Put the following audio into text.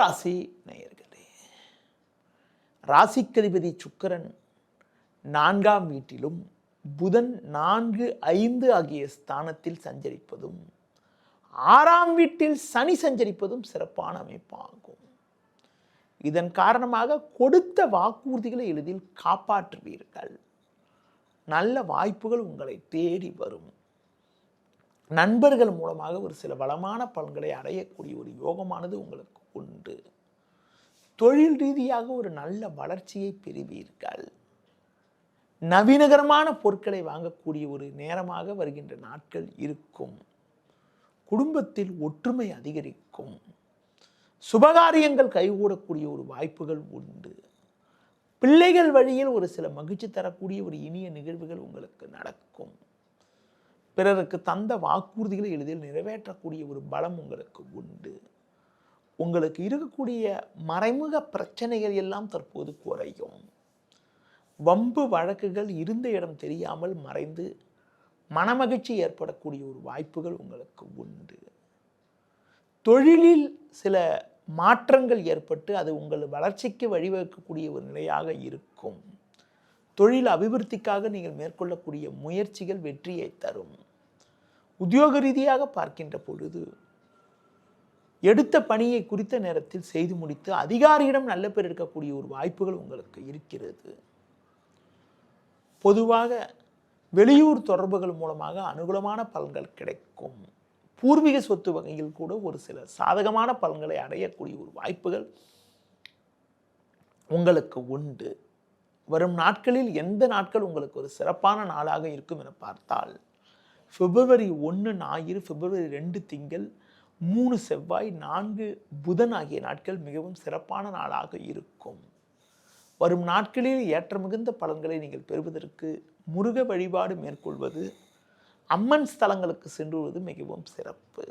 கும்பராசி நேயர்களே, ராசிக்கதிபதி சுக்கிரன் 4ஆம் வீட்டிலும் புதன் 4, 5 ஆகிய ஸ்தானத்தில் சஞ்சரிப்பதும் 6ஆம் வீட்டில் சனி சஞ்சரிப்பதும் சிறப்பான அமைப்பாகும். இதன் காரணமாக கொடுத்த வாக்குறுதிகளை எளிதில் காப்பாற்றுவீர்கள். நல்ல வாய்ப்புகள் உங்களை தேடி வரும். நண்பர்கள் மூலமாக ஒரு சில வளமான பலன்களை அடையக்கூடிய ஒரு யோகமானது உங்களுக்கு உண்டு. தொழில் ரீதியாக ஒரு நல்ல வளர்ச்சியை பெறுவீர்கள். நவீனகரமான பொருட்களை வாங்கக்கூடிய ஒரு நேரமாக வருகின்ற நாட்கள் இருக்கும். குடும்பத்தில் ஒற்றுமை அதிகரிக்கும். சுபகாரியங்கள் கைகூடக்கூடிய ஒரு வாய்ப்புகள் உண்டு. பிள்ளைகள் வழியில் ஒரு சில மகிழ்ச்சி தரக்கூடிய ஒரு இனிய நிகழ்வுகள் உங்களுக்கு நடக்கும். பிறருக்கு தந்த வாக்குறுதிகளை எளிதில் நிறைவேற்றக்கூடிய ஒரு பலம் உங்களுக்கு உண்டு. உங்களுக்கு இருக்கக்கூடிய மறைமுக பிரச்சனைகள் எல்லாம் தற்போது குறையும். வம்பு வழக்குகள் இருந்த இடம் தெரியாமல் மறைந்து மனமகிழ்ச்சி ஏற்படக்கூடிய ஒரு வாய்ப்புகள் உங்களுக்கு உண்டு. தொழிலில் சில மாற்றங்கள் ஏற்பட்டு அது உங்கள் வளர்ச்சிக்கு வழிவகுக்கக்கூடிய ஒரு நிலையாக இருக்கும். தொழில் அபிவிருத்திக்காக நீங்கள் மேற்கொள்ளக்கூடிய முயற்சிகள் வெற்றியை தரும். உத்தியோக ரீதியாக பார்க்கின்ற பொழுது எடுத்த பணியை குறித்த நேரத்தில் செய்து முடித்து அதிகாரியிடம் நல்ல பேர் எடுக்கக்கூடிய ஒரு வாய்ப்புகள் உங்களுக்கு இருக்கிறது. பொதுவாக வெளியூர் தொடர்புகள் மூலமாக அனுகூலமான பலன்கள் கிடைக்கும். பூர்வீக சொத்து வகையில் கூட ஒரு சில சாதகமான பலன்களை அடையக்கூடிய ஒரு வாய்ப்புகள் உங்களுக்கு உண்டு. வரும் நாட்களில் எந்த நாட்கள் உங்களுக்கு ஒரு சிறப்பான நாளாக இருக்கும் என பார்த்தால் பிப்ரவரி 1 ஞாயிறு, பிப்ரவரி 2 திங்கள், 3 செவ்வாய், 4 புதன் ஆகிய நாட்கள் மிகவும் சிறப்பான நாளாக இருக்கும். வரும் நாட்களில் ஏற்ற மிகுந்த பலன்களை நீங்கள் பெறுவதற்கு முருக வழிபாடு மேற்கொள்வது, அம்மன் ஸ்தலங்களுக்கு சென்றுவது மிகவும் சிறப்பு.